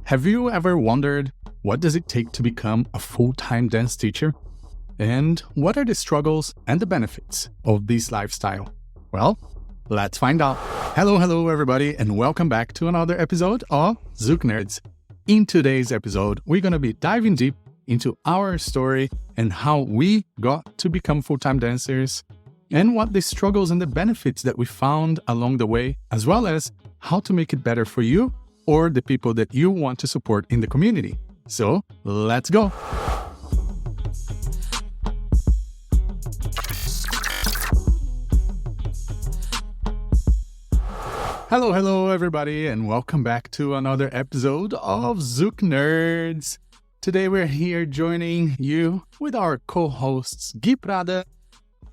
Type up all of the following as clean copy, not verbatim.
Have you ever wondered what does it take to become a full-time dance teacher? And what are the struggles and the benefits of this lifestyle? Well, let's find out. Hello everybody, and welcome back to another episode of Zouk Nerds. In today's episode, we're going to be diving deep into our story and how we got to become full-time dancers, and what the struggles and the benefits that we found along the way, as well as how to make it better for you or the people that you want to support in the community. So, let's go! Hello everybody, and welcome back to another episode of Zouk Nerds. Today we're here joining you with our co-hosts Gui Prada.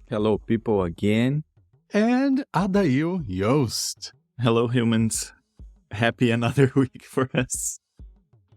Hello people again. And Adayl Iost. Hello humans. Happy another week for us.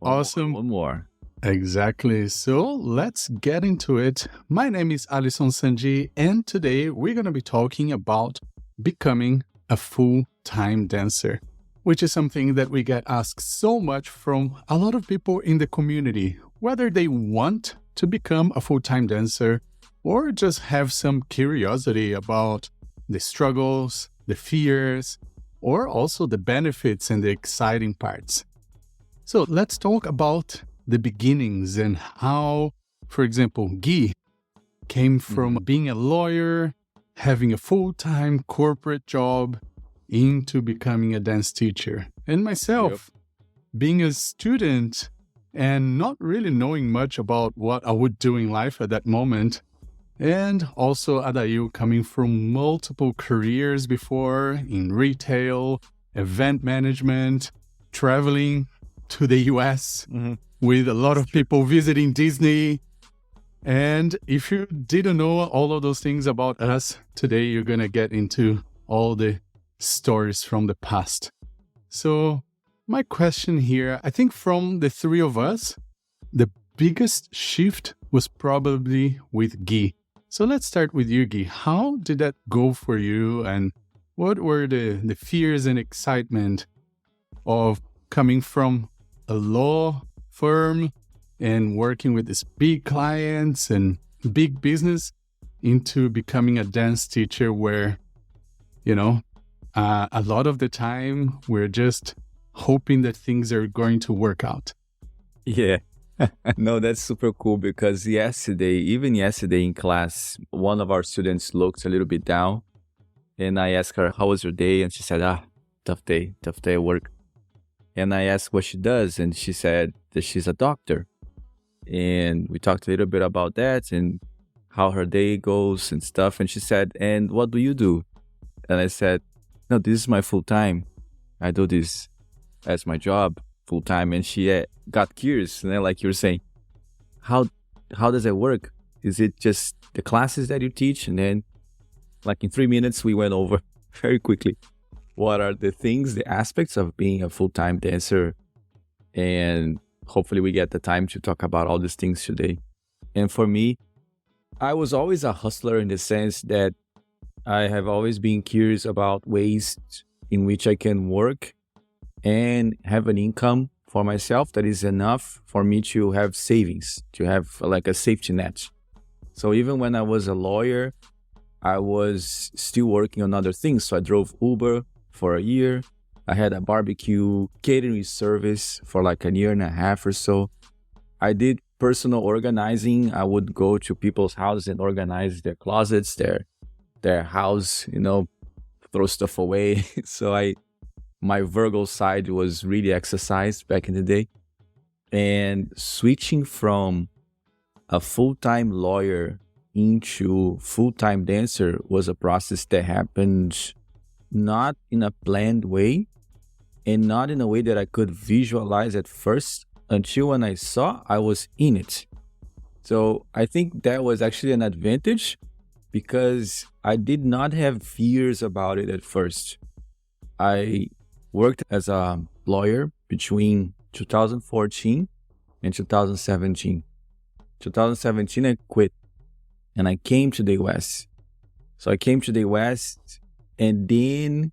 Awesome. One more. Exactly. So let's get into it. My name is Alisson, and today we're going to be talking about becoming a full-time dancer, which is something that we get asked so much from a lot of people in the community, whether they want to become a full-time dancer or just have some curiosity about the struggles, the fears, or also the benefits and the exciting parts. So let's talk about the beginnings and how, for example, Gui came from being a lawyer, having a full-time corporate job, into becoming a dance teacher. And myself, being a student and not really knowing much about what I would do in life at that moment. And also Adayl coming from multiple careers before in retail, event management, traveling to the US with a lot of people visiting Disney. And if you didn't know all of those things about us, today you're going to get into all the stories from the past. So my question here, I think from the three of us, the biggest shift was probably with Gui. So let's start with you, Gui. How did that go for you, and what were the fears and excitement of coming from a law firm and working with these big clients and big business into becoming a dance teacher where, a lot of the time we're just hoping that things are going to work out? Yeah. No, that's super cool because even yesterday in class, one of our students looked a little bit down and I asked her, how was your day? And she said, tough day at work. And I asked what she does, and she said that she's a doctor. And we talked a little bit about that and how her day goes and stuff. And she said, and what do you do? And I said, no, this is my full time. I do this as my job full time. And she got curious, like you were saying, how does it work? Is it just the classes that you teach? And then like in 3 minutes, we went over very quickly what are the things, the aspects of being a full-time dancer. And hopefully we get the time to talk about all these things today. And for me, I was always a hustler in the sense that I have always been curious about ways in which I can work and have an income for myself that is enough for me to have savings, to have like a safety net. So even when I was a lawyer, I was still working on other things. So I drove Uber for a year. I had a barbecue catering service for like a year and a half or so. I did personal organizing. I would go to people's houses and organize their closets, their house, throw stuff away. So my Virgo side was really exercised back in the day. And switching from a full-time lawyer into full-time dancer was a process that happened not in a planned way and not in a way that I could visualize at first until when I saw I was in it. So I think that was actually an advantage because I did not have fears about it at first. I worked as a lawyer between 2014 and 2017. 2017, I quit and I came to the US. So I came to the West, and then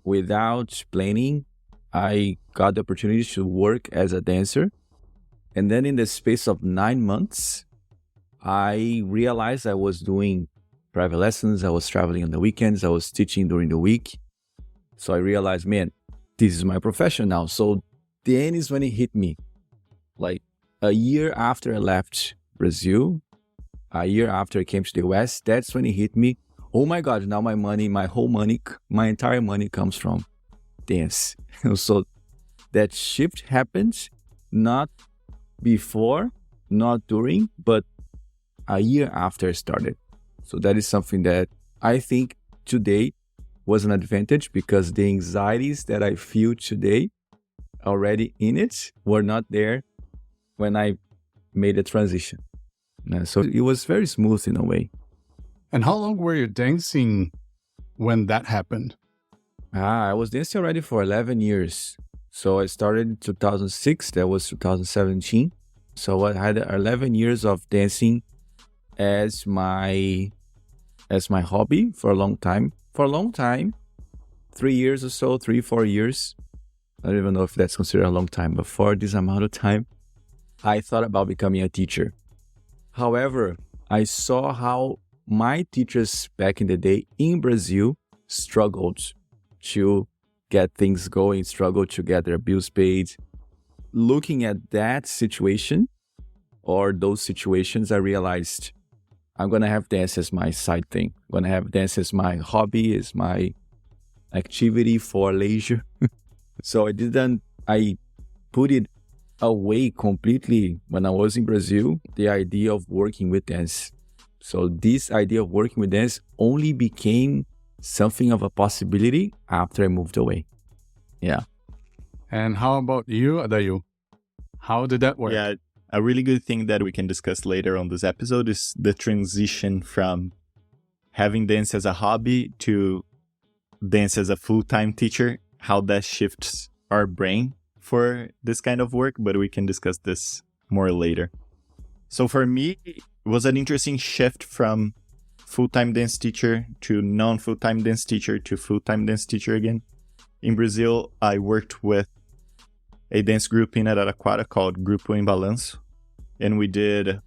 without planning, I got the opportunity to work as a dancer. And then in the space of 9 months, I realized I was doing private lessons. I was traveling on the weekends. I was teaching during the week. So I realized, man, this is my profession now. So then is when it hit me. Like a year after I left Brazil, a year after I came to the US, that's when it hit me. Oh my God, now my money, my whole money, my entire money comes from dance. So that shift happened not before, not during, but a year after I started. So that is something that I think today was an advantage, because the anxieties that I feel today already in it were not there when I made a transition. So it was very smooth in a way. And how long were you dancing when that happened? I was dancing already for 11 years. So I started in 2006, that was 2017. So I had 11 years of dancing as my hobby for a long time. 3 years or so, 4 years. I don't even know if that's considered a long time, but for this amount of time, I thought about becoming a teacher. However, I saw how my teachers back in the day in Brazil struggled to get things going, struggled to get their bills paid. Looking at that situation or those situations, I realized I'm going to have dance as my side thing. I'm going to have dance as my hobby, as my activity for leisure. So I put it away completely when I was in Brazil, the idea of working with dance. So this idea of working with dance only became something of a possibility after I moved away. Yeah. And how about you, Adayl? How did that work? Yeah, a really good thing that we can discuss later on this episode is the transition from having dance as a hobby to dance as a full-time teacher, how that shifts our brain for this kind of work, but we can discuss this more later. So for me, it was an interesting shift from full-time dance teacher to non-full-time dance teacher to full-time dance teacher again. In Brazil, I worked with a dance group in Araraquara called Grupo em Balanço, and we did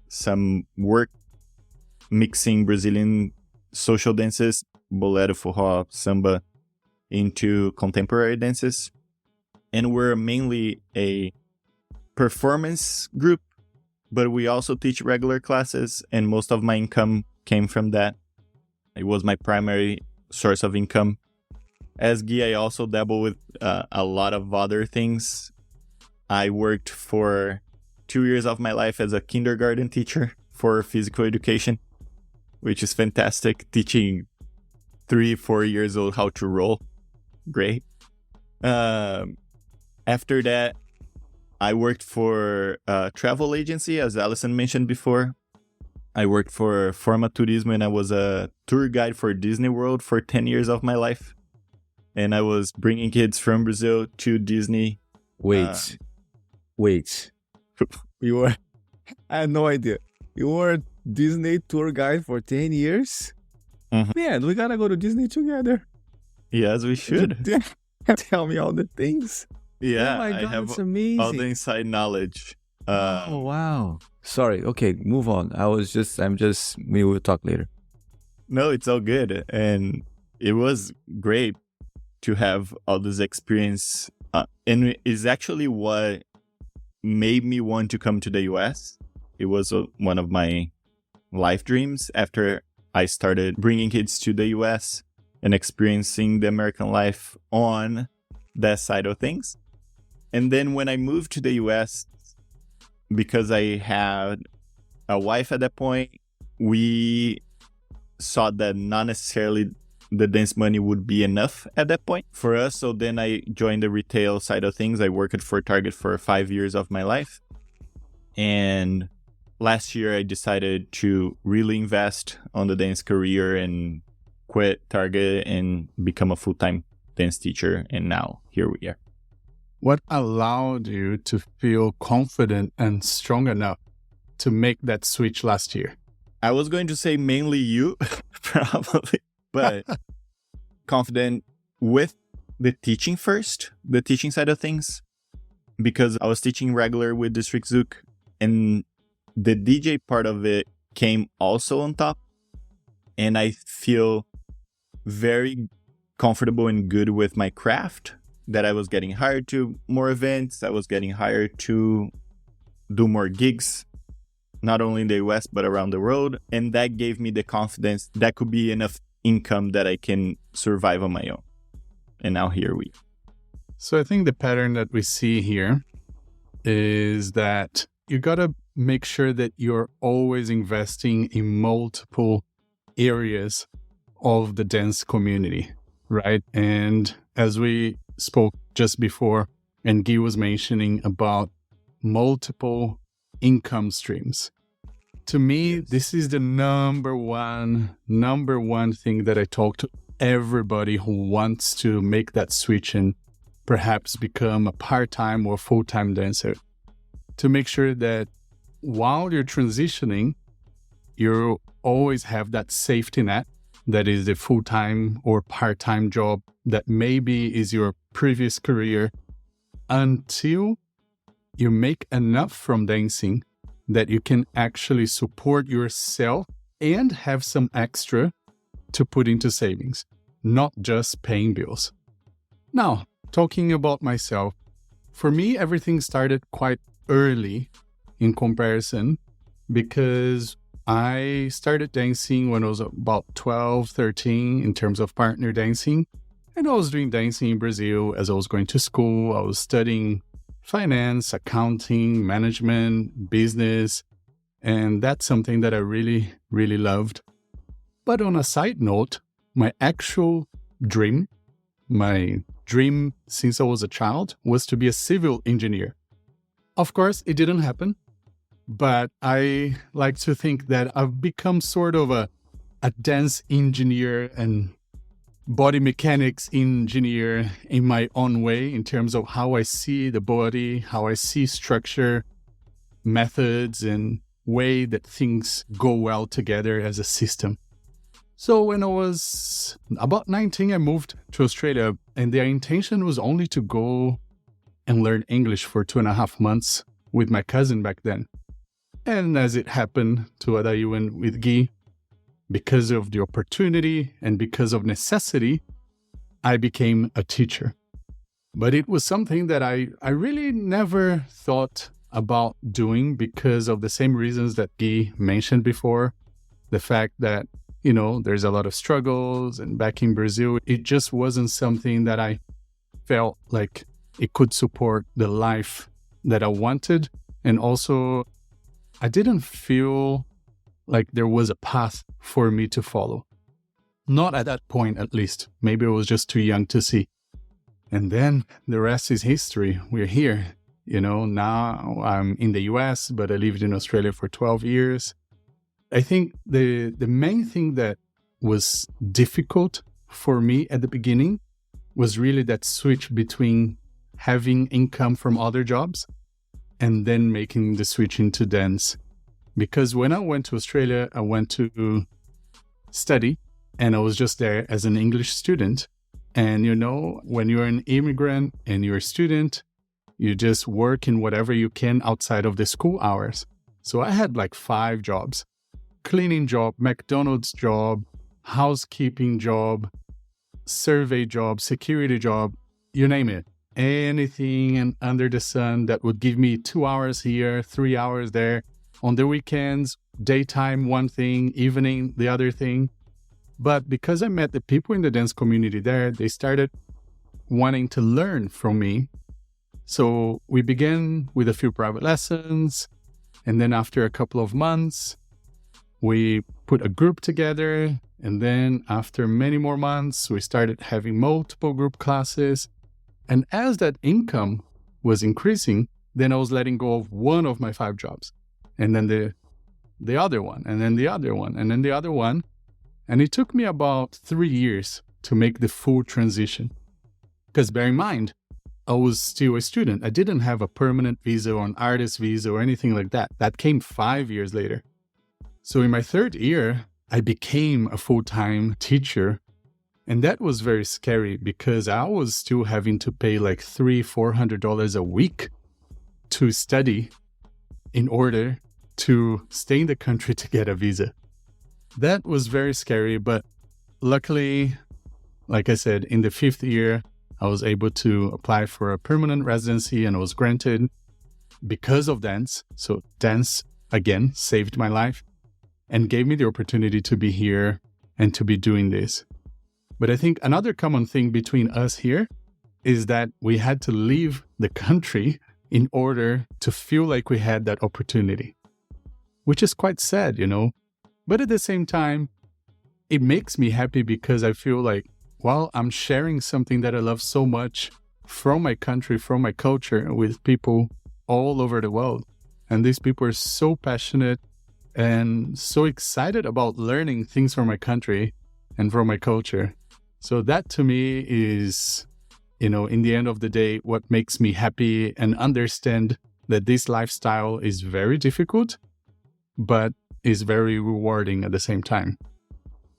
some work mixing Brazilian social dances, bolero, forró, samba, into contemporary dances. And we're mainly a performance group, but we also teach regular classes, and most of my income came from that. It was my primary source of income. As Gui, I also dabble with a lot of other things. I worked for 2 years of my life as a kindergarten teacher for physical education, which is fantastic, teaching 3-4 years old how to roll. Great. After that, I worked for a travel agency, as Alisson mentioned before. I worked for Forma Turismo, and I was a tour guide for Disney World for 10 years of my life. And I was bringing kids from Brazil to Disney. Wait. You were... I had no idea. You were a Disney tour guide for 10 years? Mm-hmm. Man, we gotta go to Disney together. Yes, we should. Tell me all the things. Yeah, oh my God, I have it's amazing. all the inside knowledge. Oh, wow. Sorry. Okay, move on. We will talk later. No, it's all good. And it was great to have all this experience. And it's actually what made me want to come to the US. It was one of my life dreams after I started bringing kids to the US and experiencing the American life on that side of things. And then when I moved to the US, because I had a wife at that point, we saw that not necessarily the dance money would be enough at that point for us. So then I joined the retail side of things. I worked for Target for 5 years of my life. And last year I decided to really invest on the dance career and quit Target and become a full-time dance teacher. And now here we are. What allowed you to feel confident and strong enough to make that switch last year? I was going to say mainly you, probably, but confident with the teaching first, the teaching side of things, because I was teaching regular with District Zouk, and the DJ part of it came also on top. And I feel very comfortable and good with my craft, that I was getting hired to more events. I was getting hired to do more gigs, not only in the US, but around the world. And that gave me the confidence that could be enough income that I can survive on my own. And now here we. So I think the pattern that we see here is that you got to make sure that you're always investing in multiple areas of the dance community, right? And as we spoke just before, and Gui was mentioning about multiple income streams. To me, this is the number one thing that I talk to everybody who wants to make that switch and perhaps become a part-time or full-time dancer. To make sure that while you're transitioning, you always have that safety net that is a full-time or part-time job that maybe is your previous career, until you make enough from dancing that you can actually support yourself and have some extra to put into savings, not just paying bills. Now, talking about myself, for me, everything started quite early in comparison, because I started dancing when I was about 12, 13 in terms of partner dancing. And I was doing dancing in Brazil as I was going to school. I was studying finance, accounting, management, business. And that's something that I really, really loved. But on a side note, my dream since I was a child was to be a civil engineer. Of course, it didn't happen. But I like to think that I've become sort of a dance engineer and body mechanics engineer in my own way, in terms of how I see the body, how I see structure, methods, and way that things go well together as a system. So when I was about 19, I moved to Australia, and the intention was only to go and learn English for 2.5 months with my cousin back then. And as it happened to Adayl and with Gui, because of the opportunity and because of necessity, I became a teacher. But it was something that I really never thought about doing, because of the same reasons that Gui mentioned before. The fact that, there's a lot of struggles, and back in Brazil, it just wasn't something that I felt like it could support the life that I wanted. And also, I didn't feel like there was a path for me to follow. Not at that point, at least. Maybe I was just too young to see. And then the rest is history. We're here. Now I'm in the US, but I lived in Australia for 12 years. I think the main thing that was difficult for me at the beginning was really that switch between having income from other jobs and then making the switch into dance. Because when I went to Australia, I went to study, and I was just there as an English student. And when you're an immigrant and you're a student, you just work in whatever you can outside of the school hours. So I had like 5 jobs: cleaning job, McDonald's job, housekeeping job, survey job, security job, you name it. Anything and under the sun that would give me 2 hours here, 3 hours there. On the weekends, daytime, one thing, evening, the other thing. But because I met the people in the dance community there, they started wanting to learn from me. So we began with a few private lessons. And then after a couple of months, we put a group together. And then after many more months, we started having multiple group classes. And as that income was increasing, then I was letting go of one of my 5 jobs. And then the other one, and then the other one, and then the other one. And it took me about 3 years to make the full transition. Because bear in mind, I was still a student. I didn't have a permanent visa or an artist visa or anything like that. That came 5 years later. So in my 3rd year, I became a full-time teacher And that was very scary because I was still having to pay like $300-$400 a week to study in order to stay in the country to get a visa. That was very scary, but luckily, like I said, in the 5th year, I was able to apply for a permanent residency and I was granted because of dance. So dance, again, saved my life and gave me the opportunity to be here and to be doing this. But I think another common thing between us here is that we had to leave the country in order to feel like we had that opportunity, which is quite sad, you know. But at the same time, it makes me happy because I feel like, well, I'm sharing something that I love so much from my country, from my culture, with people all over the world. And these people are so passionate and so excited about learning things from my country and from my culture. So that to me is, you know, in the end of the day, what makes me happy and understand that this lifestyle is very difficult, but is very rewarding at the same time.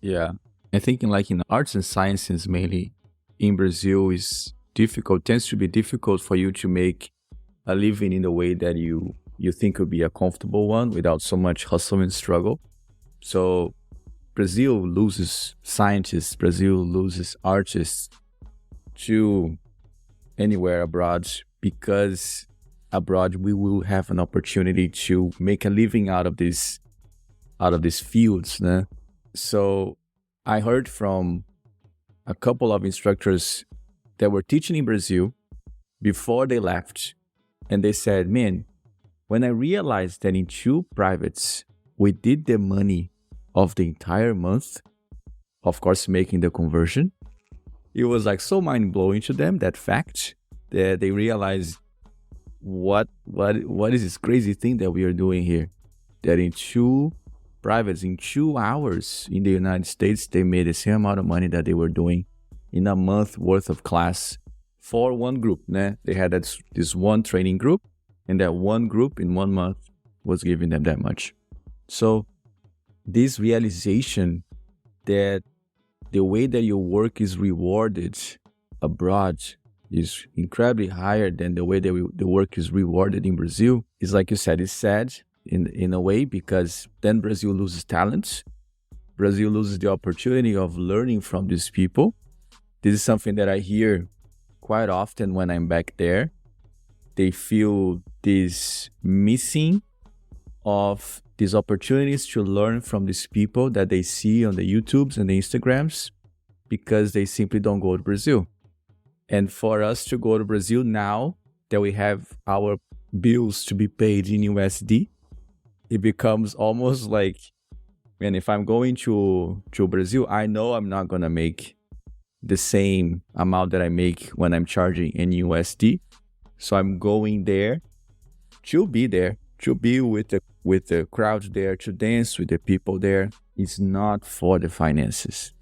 Yeah. I think in arts and sciences mainly in Brazil is difficult, tends to be difficult for you to make a living in the way that you think would be a comfortable one without so much hustle and struggle. So Brazil loses scientists, Brazil loses artists to anywhere abroad because abroad we will have an opportunity to make a living out of these fields. Né? So I heard from a couple of instructors that were teaching in Brazil before they left, and they said, man, when I realized that in 2 privates, we did the money of the entire month, of course, making the conversion, it was like so mind-blowing to them, that fact, that they realized what is this crazy thing that we are doing here, that in 2 privates, in 2 hours in the United States, they made the same amount of money that they were doing in a month worth of class for one group. Né? They had this one training group, and that one group in 1 month was giving them that much. So this realization that the way that your work is rewarded abroad is incredibly higher than the way that the work is rewarded in Brazil is, like you said, it's sad in a way, because then Brazil loses talent. Brazil loses the opportunity of learning from these people. This is something that I hear quite often when I'm back there. They feel this missing of these opportunities to learn from these people that they see on the YouTubes and the Instagrams, because they simply don't go to Brazil. And for us to go to Brazil now that we have our bills to be paid in USD, it becomes almost like, man, if I'm going to Brazil, I know I'm not going to make the same amount that I make when I'm charging in USD. So I'm going there to be with the crowd there, to dance with the people there. It's not for the finances.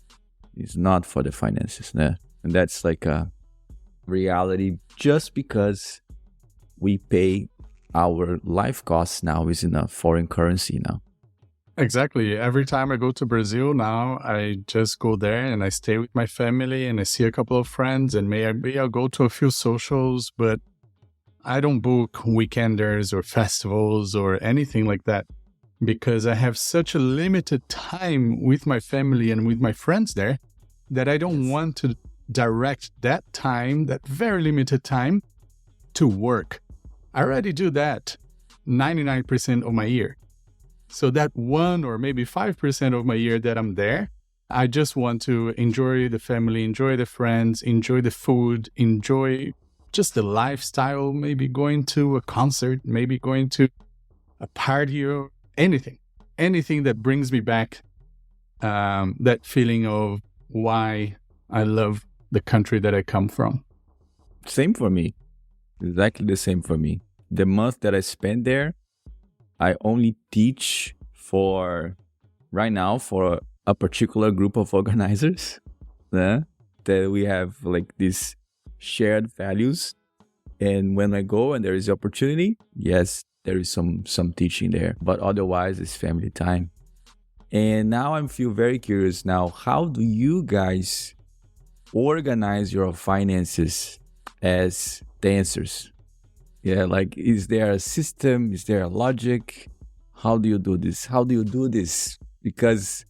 It's not for the finances. Né? And that's like a reality, just because we pay our life costs now is in a foreign currency now. Exactly. Every time I go to Brazil now, I just go there and I stay with my family and I see a couple of friends, and maybe I'll go to a few socials, but I don't book weekenders or festivals or anything like that, because I have such a limited time with my family and with my friends there that I don't want to direct that time, that very limited time, to work. I already do that 99% of my year. So that 1 or maybe 5% of my year that I'm there, I just want to enjoy the family, enjoy the friends, enjoy the food, enjoy just the lifestyle, maybe going to a concert, maybe going to a party or anything that brings me back that feeling of why I love the country that I come from. Same for me. Exactly the same for me. The month that I spend there, I only teach right now for a particular group of organizers, that we have like these shared values. And when I go and there is opportunity, yes, there is some teaching there, but otherwise it's family time. And now I feel very curious now, how do you guys organize your finances as dancers? Yeah, like, is there a system? Is there a logic? How do you do this? How do you do this? Because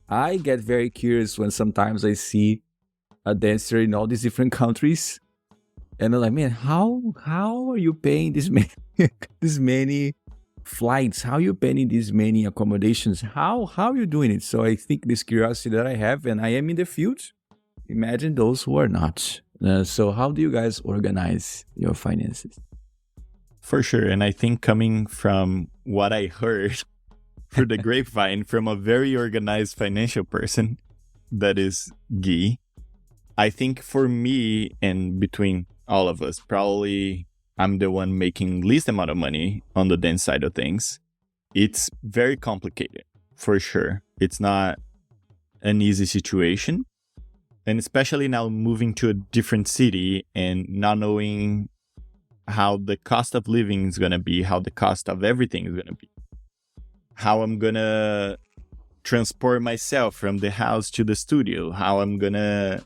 I get very curious when sometimes I see a dancer in all these different countries, and I'm like, man, how are you paying this many flights? How are you paying these many accommodations? How are you doing it? So I think this curiosity that I have, and I am in the field, imagine those who are not. So how do you guys organize your finances? For sure. And I think coming from what I heard through the grapevine from a very organized financial person, that is Gui, I think for me and between all of us, probably I'm the one making least amount of money on the dance side of things. It's very complicated, for sure. It's not an easy situation. And especially now moving to a different city and not knowing how the cost of living is going to be, how the cost of everything is going to be, how I'm going to transport myself from the house to the studio, how I'm going to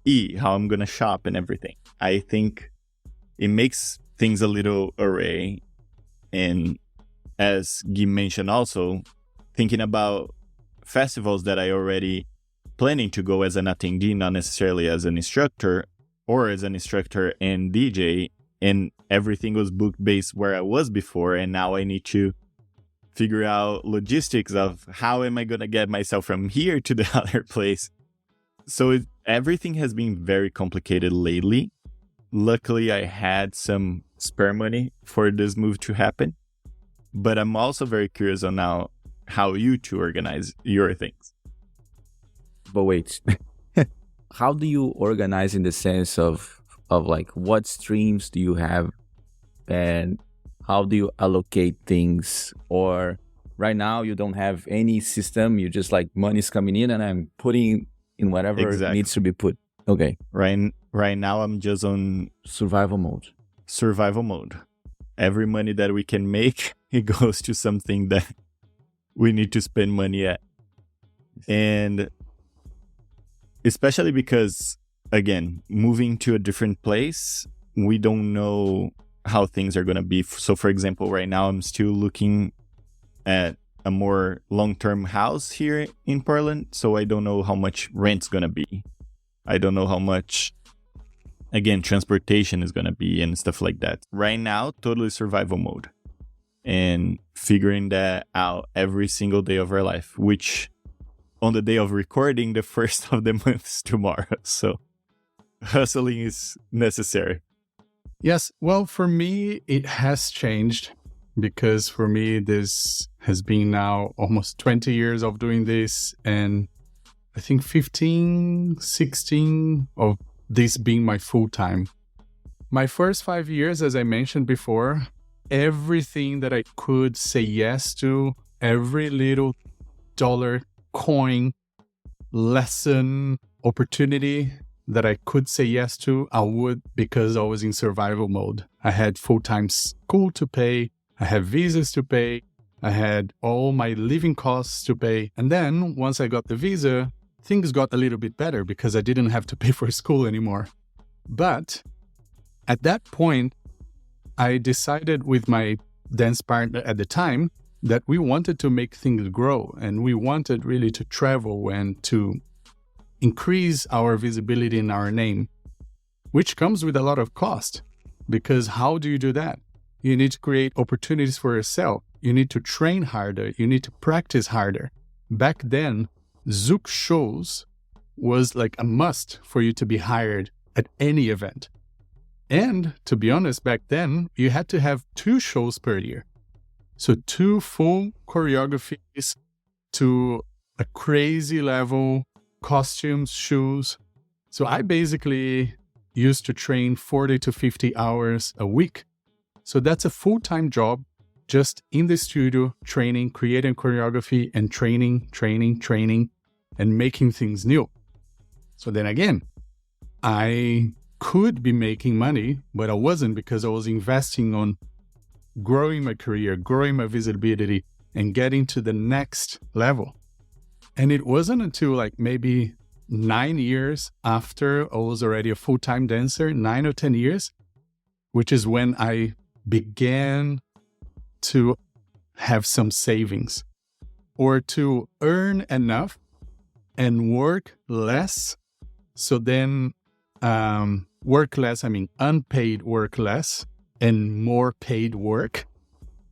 eat, how I'm going to shop and everything. I think it makes things a little array. And as Gui mentioned also, thinking about festivals that I already planning to go as an attendee, not necessarily as an instructor, or as an instructor and DJ, and everything was booked based where I was before, and now I need to figure out logistics of how am I going to get myself from here to the other place. So everything has been very complicated lately. Luckily, I had some spare money for this move to happen, but I'm also very curious on now how you two organize your things. But wait, how do you organize in the sense of like what streams do you have and how do you allocate things? Or right now you don't have any system, you just like money's coming in and I'm putting in whatever needs to be put. Okay. Right now I'm just on survival mode. Every money that we can make, it goes to something that we need to spend money at. And especially because, again, moving to a different place, we don't know how things are going to be. So, for example, right now I'm still looking at a more long-term house here in Portland. So I don't know how much rent's going to be. I don't know how much, again, transportation is going to be and stuff like that. Right now, totally survival mode and figuring that out every single day of our life, which on the day of recording, the first of the month is tomorrow. So hustling is necessary. Yes. Well, for me, it has changed because for me, this has been now almost 20 years of doing this. And I think 15, 16 of this being my full time. My first 5 years, as I mentioned before, everything that I could say yes to, every little dollar, coin, lesson, opportunity that I could say yes to, I would, because I was in survival mode. I had full-time school to pay, I had visas to pay, I had all my living costs to pay. And then once I got the visa, things got a little bit better because I didn't have to pay for school anymore. But at that point, I decided with my dance partner at the time that we wanted to make things grow and we wanted really to travel and to increase our visibility in our name, which comes with a lot of cost. Because how do you do that? You need to create opportunities for yourself. You need to train harder. You need to practice harder. Back then, Zouk shows was like a must for you to be hired at any event. And to be honest, back then, you had to have 2 shows per year. So 2 full choreographies to a crazy level, costumes, shoes. So I basically used to train 40 to 50 hours a week. So that's a full-time job, just in the studio, training, creating choreography and training, and making things new. So then again, I could be making money, but I wasn't because I was investing on growing my career, growing my visibility, and getting to the next level. And it wasn't until like maybe 9 years after I was already a full-time dancer, 9 or 10 years, which is when I began to have some savings or to earn enough and work less. So then work less, I mean unpaid work less and more paid work.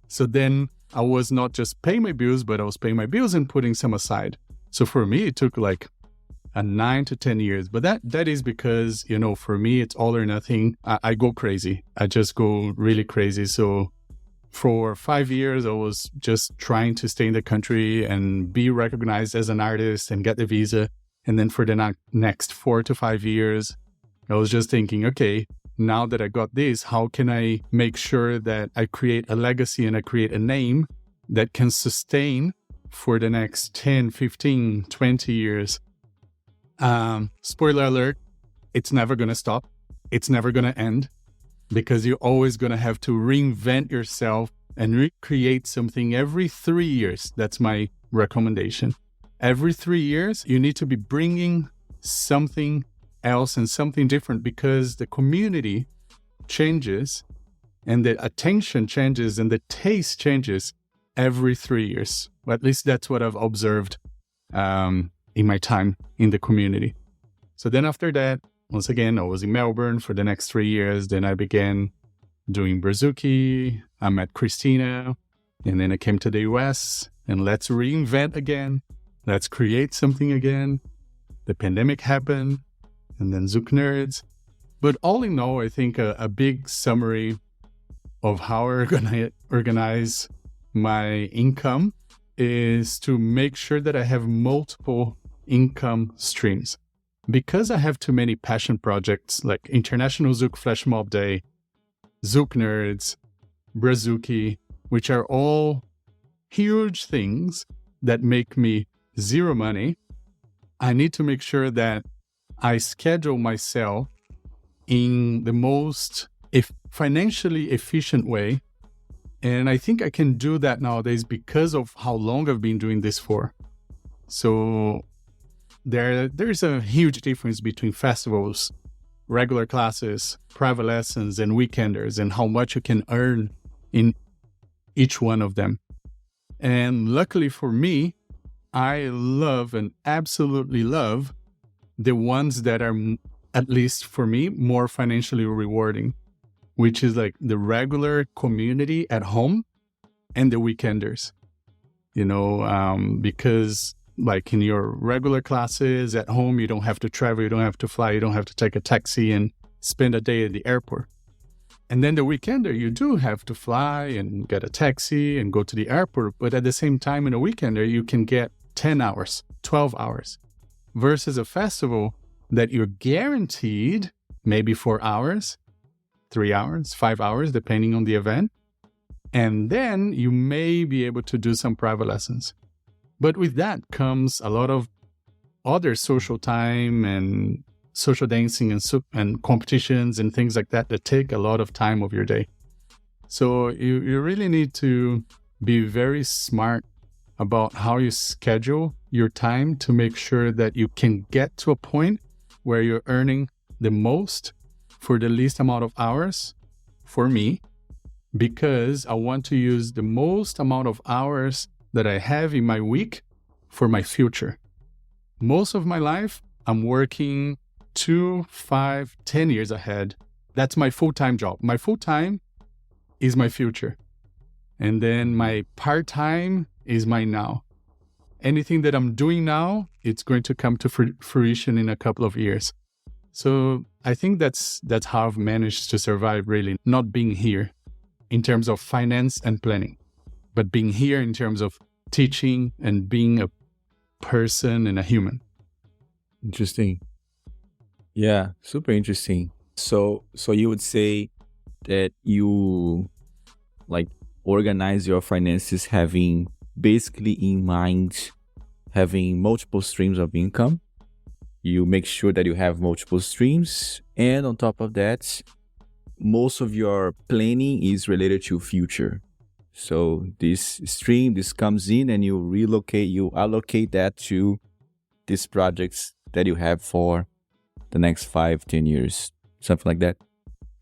So then I was not just paying my bills, but I was paying my bills and putting some aside. So for me, it took like 9 to 10 years. But that is because, for me, it's all or nothing. I go crazy. I just go really crazy. So for 5 years, I was just trying to stay in the country and be recognized as an artist and get the visa. And then for the next 4 to 5 years, I was just thinking, okay, now that I got this, how can I make sure that I create a legacy and I create a name that can sustain for the next 10, 15, 20 years? Spoiler alert, it's never going to stop. It's never going to end because you're always going to have to reinvent yourself and recreate something every 3 years. That's my recommendation. Every 3 years, you need to be bringing something else and something different because the community changes and the attention changes and the taste changes every 3 years. Well, at least that's what I've observed in my time in the community. So then after that, once again, I was in Melbourne for the next 3 years. Then I began doing Brazuki. I met Christina. And then I came to the US and let's reinvent again. Let's create something again. The pandemic happened and then Zouk Nerds. But all in all, I think a big summary of how we're going to organize my income is to make sure that I have multiple income streams. Because I have too many passion projects like International Zouk Flash Mob Day, Zouk Nerds, Brazuki, which are all huge things that make me zero money, I need to make sure that I schedule myself in the most financially efficient way. And I think I can do that nowadays because of how long I've been doing this for. So there's a huge difference between festivals, regular classes, private lessons, and weekenders, and how much you can earn in each one of them. And luckily for me, I love and absolutely love the ones that are, at least for me, more financially rewarding, which is like the regular community at home and the weekenders, because like in your regular classes at home, you don't have to travel, you don't have to fly, you don't have to take a taxi and spend a day at the airport. And then the weekender, you do have to fly and get a taxi and go to the airport. But at the same time, in a weekender, you can get 10 hours, 12 hours versus a festival that you're guaranteed maybe 4 hours, 3 hours, 5 hours, depending on the event. And then you may be able to do some private lessons. But with that comes a lot of other social time and social dancing and competitions and things like that take a lot of time of your day. So you really need to be very smart about how you schedule your time to make sure that you can get to a point where you're earning the most for the least amount of hours for me, because I want to use the most amount of hours that I have in my week for my future. Most of my life, I'm working 2, 5, 10 years ahead. That's my full-time job. My full-time is my future. And then my part-time is my now. Anything that I'm doing now, it's going to come to fruition in a couple of years. So I think that's how I've managed to survive, really, not being here in terms of finance and planning, but being here in terms of teaching and being a person and a human. Interesting. Yeah, super interesting. So you would say that you organize your finances having basically in mind having multiple streams of income. You make sure that you have multiple streams, and on top of that, most of your planning is related to future. So this stream, this comes in and you allocate that to these projects that you have for the next 5-10 years, something like that.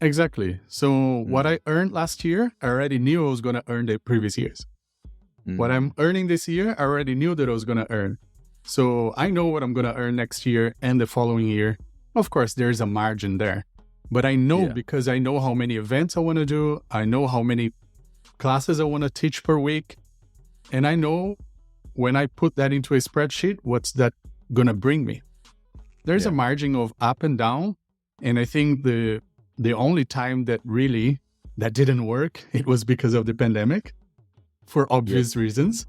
Exactly. So what I earned last year, I already knew I was going to earn the previous years. What I'm earning this year, I already knew that I was going to earn. So I know what I'm going to earn next year and the following year. Of course, there's a margin there. But I know because I know how many events I want to do. I know how many classes I want to teach per week. And I know when I put that into a spreadsheet, what's that going to bring me? There's a margin of up and down. And I think the only time that didn't work, it was because of the pandemic for obvious reasons.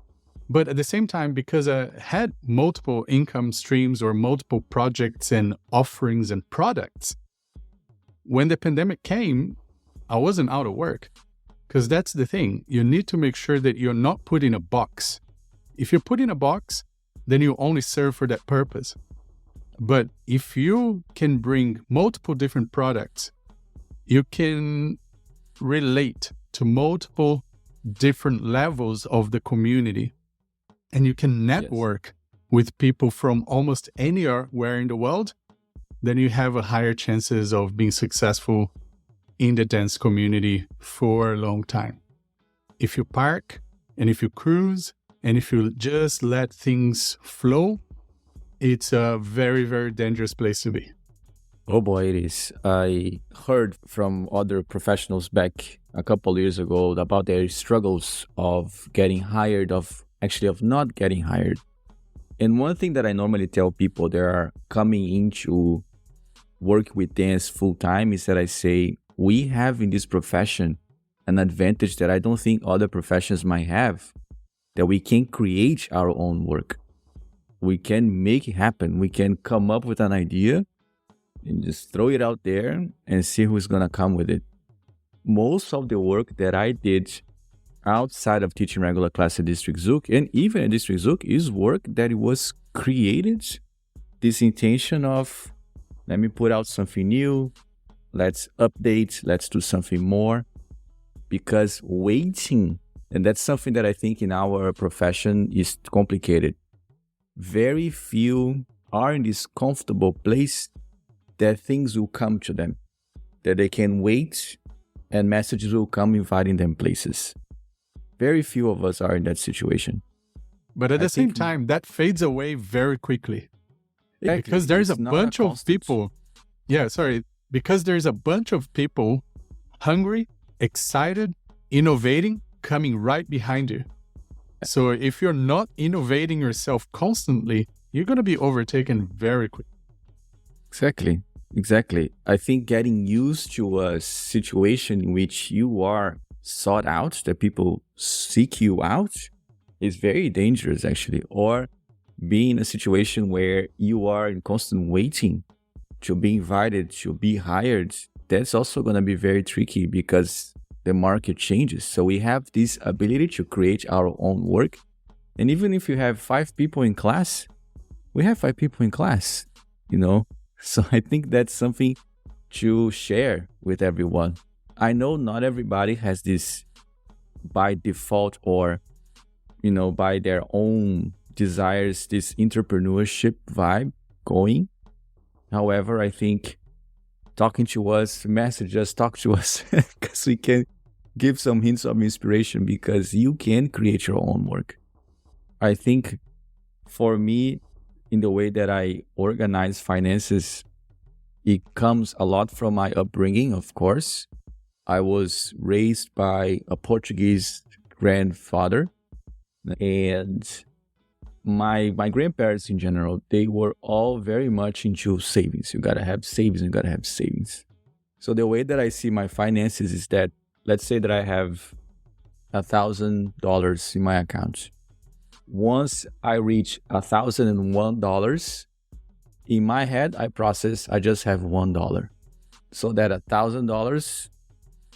But at the same time, because I had multiple income streams or multiple projects and offerings and products, when the pandemic came, I wasn't out of work. Because that's the thing. You need to make sure that you're not put in a box. If you're put in a box, then you only serve for that purpose. But if you can bring multiple different products, you can relate to multiple different levels of the community. And you can network with people from almost anywhere in the world, then you have a higher chances of being successful in the dance community for a long time. If you park and if you cruise and if you just let things flow, it's a very, very dangerous place to be. Oh boy, it is. I heard from other professionals back a couple years ago about their struggles of getting hired, of not getting hired. And one thing that I normally tell people that are coming into work with dance full time is that I say, we have in this profession an advantage that I don't think other professions might have, that we can create our own work. We can make it happen. We can come up with an idea and just throw it out there and see who's going to come with it. Most of the work that I did outside of teaching regular class at District Zouk, and even at District Zouk, is work that was created this intention of, let me put out something new, let's update, let's do something more. Because waiting, and that's something that I think in our profession is complicated. Very few are in this comfortable place that things will come to them, that they can wait and messages will come inviting them places. Very few of us are in that situation. But at the same time, that fades away very quickly. Yeah, because there's a bunch of people. Because there's a bunch of people hungry, excited, innovating, coming right behind you. So if you're not innovating yourself constantly, you're going to be overtaken very quickly. Exactly. I think getting used to a situation in which you are sought out, that people seek you out, is very dangerous actually. Or being in a situation where you are in constant waiting to be invited, to be hired, that's also going to be very tricky because the market changes. So we have this ability to create our own work. And even if you have 5 people in class, we have 5 people in class, So I think that's something to share with everyone. I know not everybody has this by default or, by their own desires, this entrepreneurship vibe going. However, I think talking to us, talk to us because we can give some hints of inspiration because you can create your own work. I think for me, in the way that I organize finances, it comes a lot from my upbringing, of course. I was raised by a Portuguese grandfather, and my grandparents in general, they were all very much into savings. You gotta have savings. So the way that I see my finances is that, let's say that I have $1,000 in my account. Once I reach $1,001, in my head, I just have $1. So that $1,000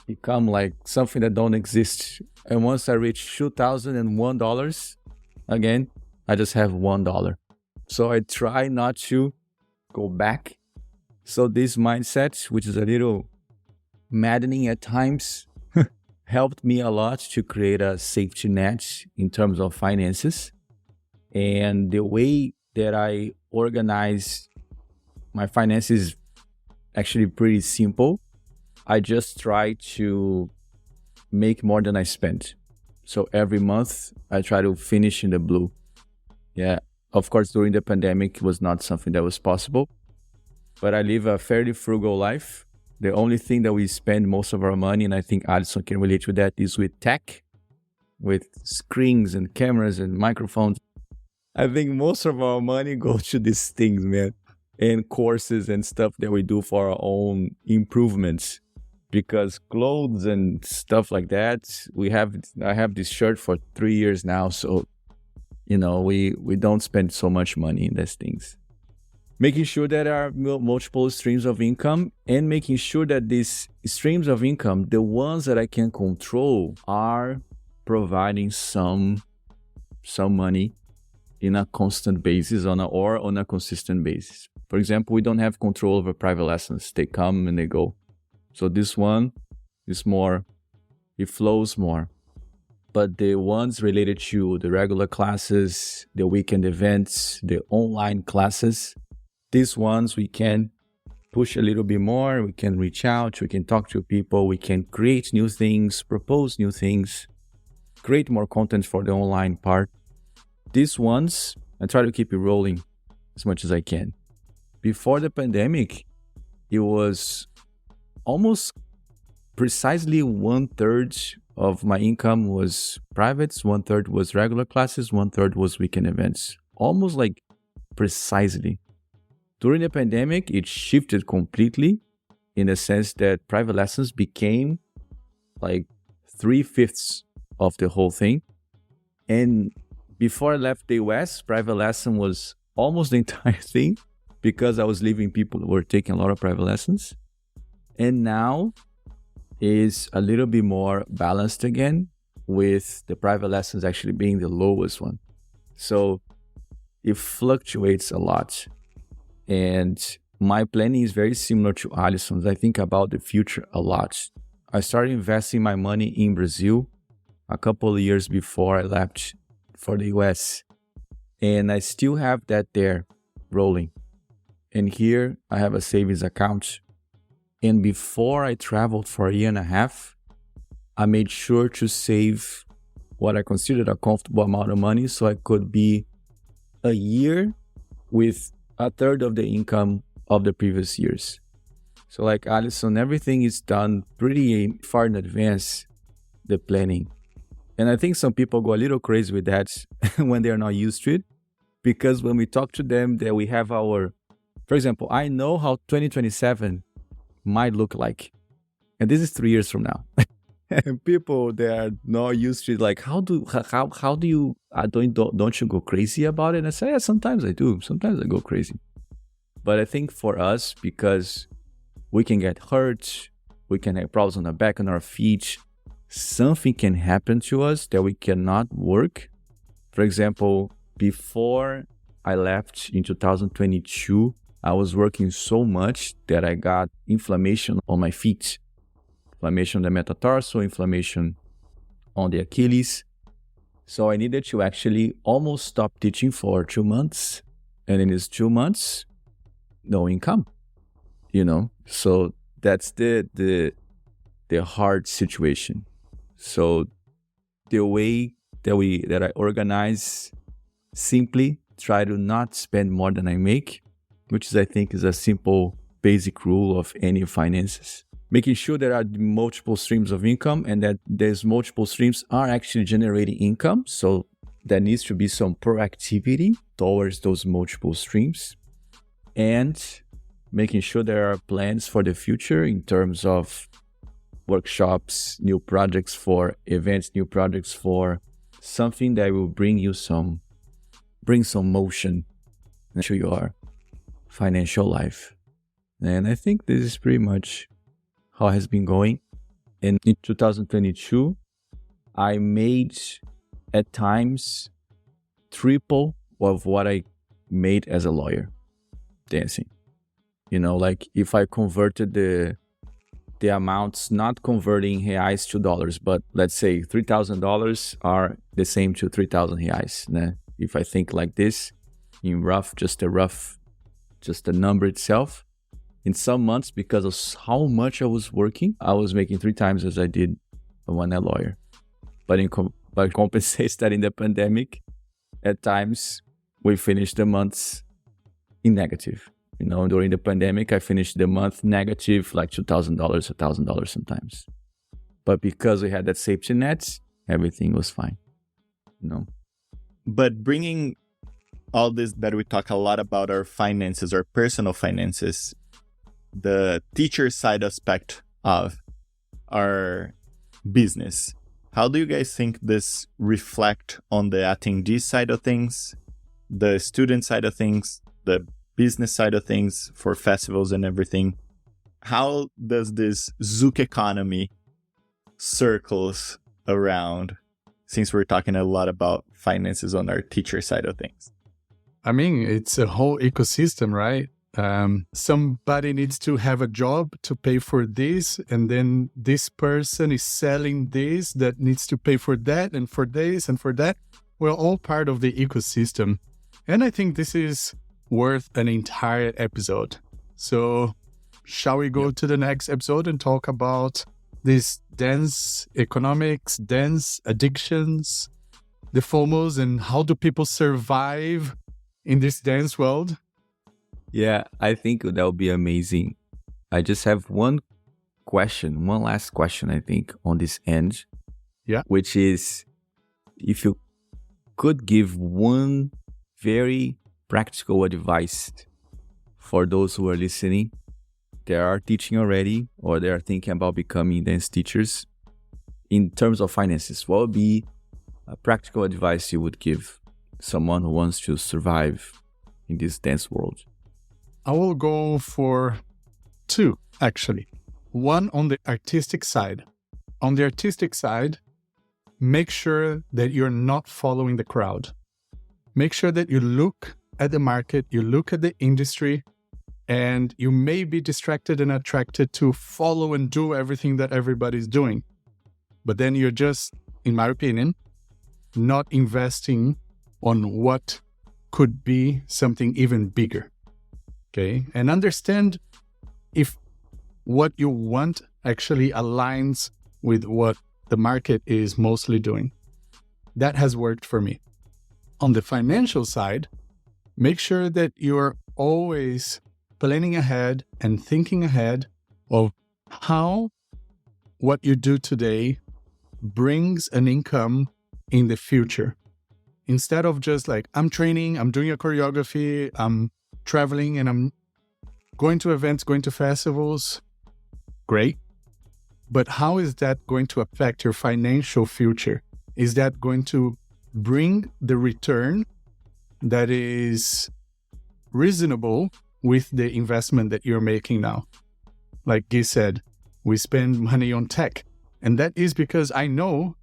become like something that don't exist. And once I reach $2,001, again, I just have $1. So I try not to go back. So this mindset, which is a little maddening at times, helped me a lot to create a safety net in terms of finances. And the way that I organize my finance is actually pretty simple. I just try to make more than I spend. So every month I try to finish in the blue. Yeah, of course, during the pandemic, it was not something that was possible, but I live a fairly frugal life. The only thing that we spend most of our money, and I think Alisson can relate to that, is with tech, with screens and cameras and microphones. I think most of our money goes to these things, man, and courses and stuff that we do for our own improvements. Because clothes and stuff like that, I have this shirt for 3 years now, so we don't spend so much money in these things. Making sure that there are multiple streams of income, and making sure that these streams of income, the ones that I can control, are providing some money in a constant basis on a consistent basis. For example, we don't have control over private lessons. They come and they go. So this one is more, it flows more. But the ones related to the regular classes, the weekend events, the online classes, these ones we can push a little bit more, we can reach out, we can talk to people, we can create new things, propose new things, create more content for the online part. These ones, I try to keep it rolling as much as I can. Before the pandemic, it was almost precisely 1/3 of my income was privates, 1/3 was regular classes, 1/3 was weekend events. Almost like precisely. During the pandemic, it shifted completely in the sense that private lessons became like 3/5 of the whole thing. And before I left the US, private lesson was almost the entire thing because I was leaving people who were taking a lot of private lessons. And now is a little bit more balanced again, with the private lessons actually being the lowest one. So it fluctuates a lot. And my planning is very similar to Alisson's. I think about the future a lot. I started investing my money in Brazil a couple of years before I left for the US. And I still have that there rolling. And here I have a savings account. And before I traveled for a year and a half, I made sure to save what I considered a comfortable amount of money so I could be a year with 1/3 of the income of the previous years. So like Alisson, everything is done pretty far in advance, the planning. And I think some people go a little crazy with that when they're not used to it. Because when we talk to them that we have for example, I know how 2027 might look like. And this is 3 years from now. And people, they are not used to it. Like, how do you, don't you go crazy about it? And I say, yeah, sometimes I do. Sometimes I go crazy. But I think for us, because we can get hurt, we can have problems on our back, on our feet, something can happen to us that we cannot work. For example, before I left in 2022, I was working so much that I got inflammation on my feet. Inflammation on the metatarsal, inflammation on the Achilles. So I needed to actually almost stop teaching for 2 months. And in these 2 months, no income, So that's the hard situation. So the way that I organize, simply try to not spend more than I make, which I think is a simple basic rule of any finances. Making sure there are multiple streams of income and that these multiple streams are actually generating income. So there needs to be some proactivity towards those multiple streams. And making sure there are plans for the future in terms of workshops, new projects for events, new projects for something that will bring some motion to your financial life. And I think this is pretty much how it has been going. And in 2022, I made at times triple of what I made as a lawyer dancing. Like if I converted the amounts, not converting reais to dollars, but let's say $3,000 are the same to 3,000 reais. Né? If I think like this, in just a rough just the number itself. In some months, because of how much I was working, I was making 3 times as I did when a lawyer. But but compensates that in the pandemic, at times we finished the months in negative. During the pandemic, I finished the month negative, like $2,000, $1,000 sometimes. But because we had that safety net, everything was fine. But bringing all this that we talk a lot about our finances, our personal finances, the teacher side aspect of our business, how do you guys think this reflect on the attendee side of things, the student side of things, the business side of things for festivals and everything? How does this Zouk economy circles around, since we're talking a lot about finances on our teacher side of things? I mean, it's a whole ecosystem, right? Somebody needs to have a job to pay for this, and then this person is selling this that needs to pay for that, and for this and for that. We're all part of the ecosystem. And I think this is worth an entire episode. So shall we go to the next episode and talk about this dance economics, dance addictions, the FOMOs, and how do people survive in this dance world? Yeah, I think that would be amazing. I just have one last question, I think, on this end. Yeah. Which is, if you could give one very practical advice for those who are listening, they are teaching already, or they are thinking about becoming dance teachers, in terms of finances, what would be a practical advice you would give someone who wants to survive in this dance world? I will go for 2, actually. One on the artistic side. On the artistic side, make sure that you're not following the crowd. Make sure that you look at the market, you look at the industry, and you may be distracted and attracted to follow and do everything that everybody's doing. But then you're just, in my opinion, not investing on what could be something even bigger. Okay, and understand if what you want actually aligns with what the market is mostly doing. That has worked for me. On the financial side, make sure that you're always planning ahead and thinking ahead of how what you do today brings an income in the future. Instead of just like, I'm training, I'm doing a choreography, I'm traveling, and I'm going to events, going to festivals. Great. But how is that going to affect your financial future? Is that going to bring the return that is reasonable with the investment that you're making now? Like Gui said, we spend money on tech. And that is because I know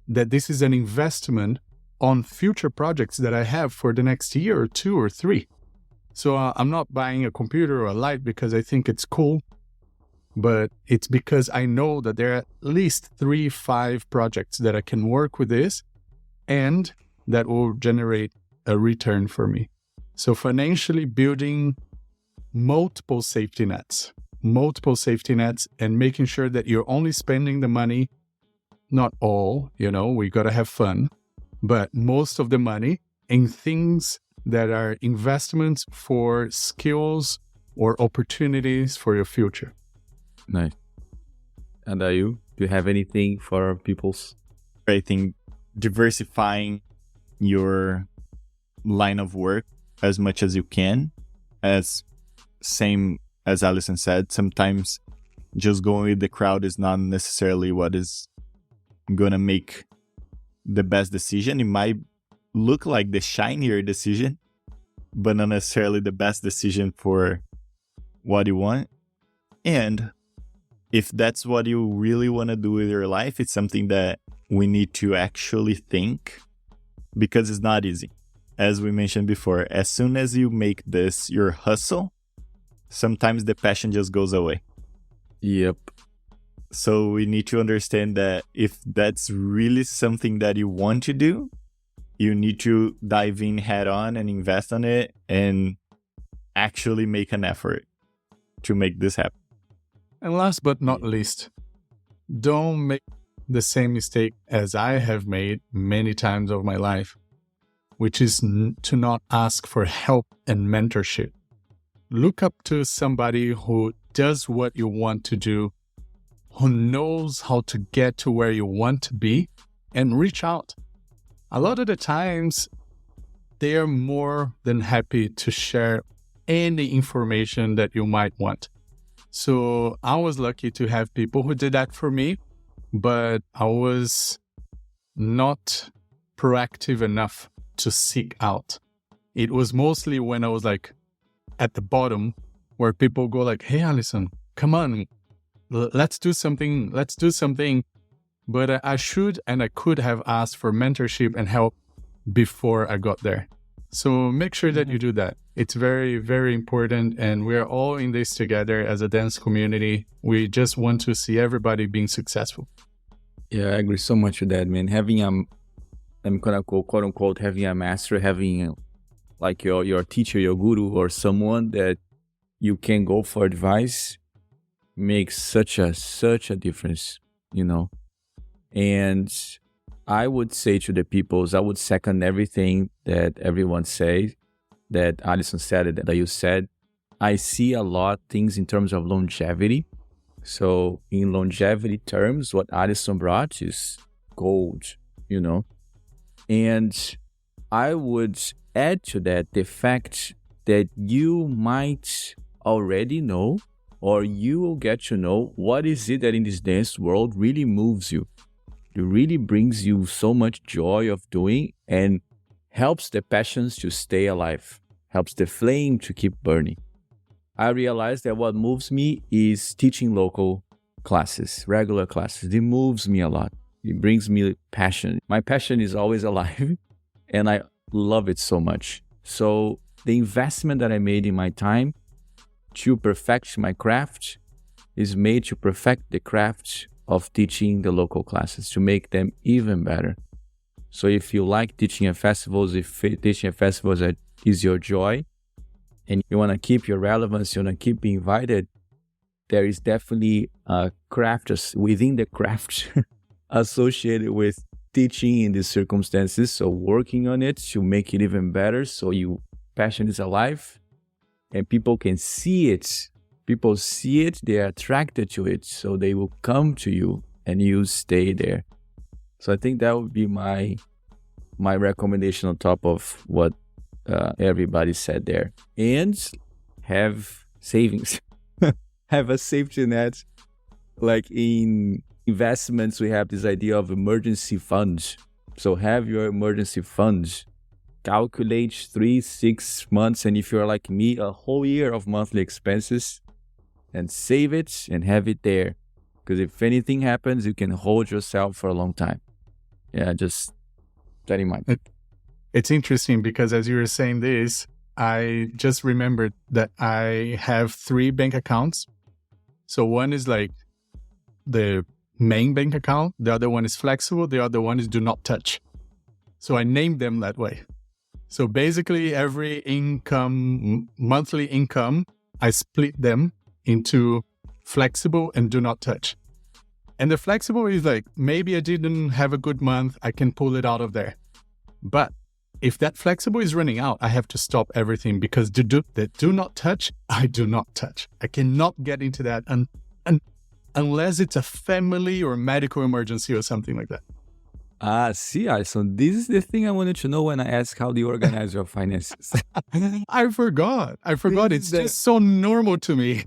that this is an investment on future projects that I have for the next year or 2 or 3. So I'm not buying a computer or a light because I think it's cool, but it's because I know that there are at least 3-5 projects that I can work with this and that will generate a return for me. So financially building multiple safety nets and making sure that you're only spending the money, not all, we got to have fun, but most of the money in things that are investments for skills or opportunities for your future. Nice. And do you have anything for our peoples? I think diversifying your line of work as much as you can, as same as Alisson said, sometimes just going with the crowd is not necessarily what is going to make the best decision. It might look like the shinier decision, but not necessarily the best decision for what you want. And if that's what you really want to do with your life, it's something that we need to actually think, because it's not easy. As we mentioned before, as soon as you make this your hustle, sometimes the passion just goes away. Yep. So we need to understand that if that's really something that you want to do, you need to dive in head on and invest on it and actually make an effort to make this happen. And last but not least, don't make the same mistake as I have made many times of my life, which is to not ask for help and mentorship. Look up to somebody who does what you want to do, who knows how to get to where you want to be, and reach out. A lot of the times, they are more than happy to share any information that you might want. So I was lucky to have people who did that for me, but I was not proactive enough to seek out. It was mostly when I was like at the bottom where people go like, hey, Alisson, come on, let's do something. But I should and I could have asked for mentorship and help before I got there. So make sure that you do that. It's very, very important. And we're all in this together as a dance community. We just want to see everybody being successful. Yeah, I agree so much with that, man. Having I'm gonna quote unquote, having a master, having like your teacher, your guru, or someone that you can go for advice makes such a difference, you know. And I would say to the peoples, I would second everything that everyone says, that Alisson said, that you said. I see a lot of things in terms of longevity. So in longevity terms, what Alisson brought is gold, you know. And I would add to that the fact that you might already know, or you will get to know, what is it that in this dance world really moves you. It really brings you so much joy of doing and helps the passions to stay alive, helps the flame to keep burning. I realized that what moves me is teaching local classes, regular classes. It moves me a lot. It brings me passion. My passion is always alive and I love it so much. So the investment that I made in my time to perfect my craft is made to perfect the craft of teaching the local classes, to make them even better. So if you like teaching at festivals, if teaching at festivals is your joy, and you want to keep your relevance, you want to keep being invited, there is definitely a craft within the craft associated with teaching in these circumstances. So working on it to make it even better, so your passion is alive and people can see it. People see it, they are attracted to it, so they will come to you and you stay there. So I think that would be my recommendation on top of what everybody said there. And have savings. Have a safety net. Like in investments, we have this idea of emergency funds. So have your emergency funds. Calculate 3-6 months, and if you're like me, a whole year of monthly expenses, and save it and have it there. Because if anything happens, you can hold yourself for a long time. Yeah, just that in mind. It's interesting because as you were saying this, I just remembered that I have 3 bank accounts. So one is like the main bank account. The other one is flexible. The other one is do not touch. So I named them that way. So basically every monthly income, I split them into flexible and do not touch. And the flexible is like, maybe I didn't have a good month, I can pull it out of there. But if that flexible is running out, I have to stop everything, because the do not touch, I do not touch. I cannot get into that unless it's a family or medical emergency or something like that. See, Alisson, this is the thing I wanted to know when I asked how do you organize your finances. I forgot. It's just so normal to me.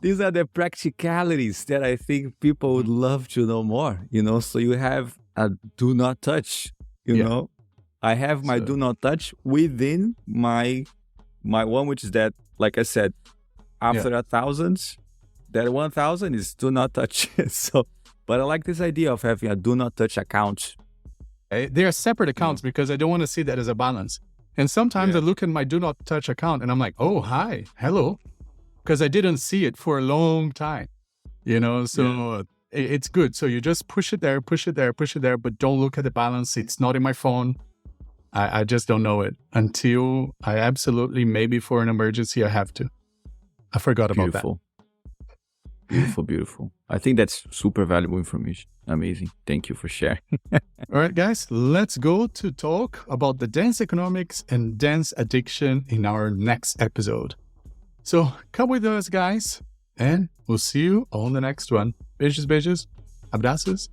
These are the practicalities that I think people would love to know more, you know. So you have a do not touch, you know. I have my do not touch within my one, which is that, like I said, after 1,000, that 1,000 is do not touch. But I like this idea of having a do not touch account. They are separate accounts because I don't want to see that as a balance. And sometimes I look at my do not touch account and I'm like, oh, hi, hello. Because I didn't see it for a long time, you know, so it's good. So you just push it there, but don't look at the balance. It's not in my phone. I just don't know it until I absolutely, maybe for an emergency, I have to. I forgot about that. Beautiful. I think that's super valuable information. Amazing. Thank you for sharing. All right, guys, let's go to talk about the dance economics and dance addiction in our next episode. So come with us, guys, and we'll see you on the next one. Beijos, abraços.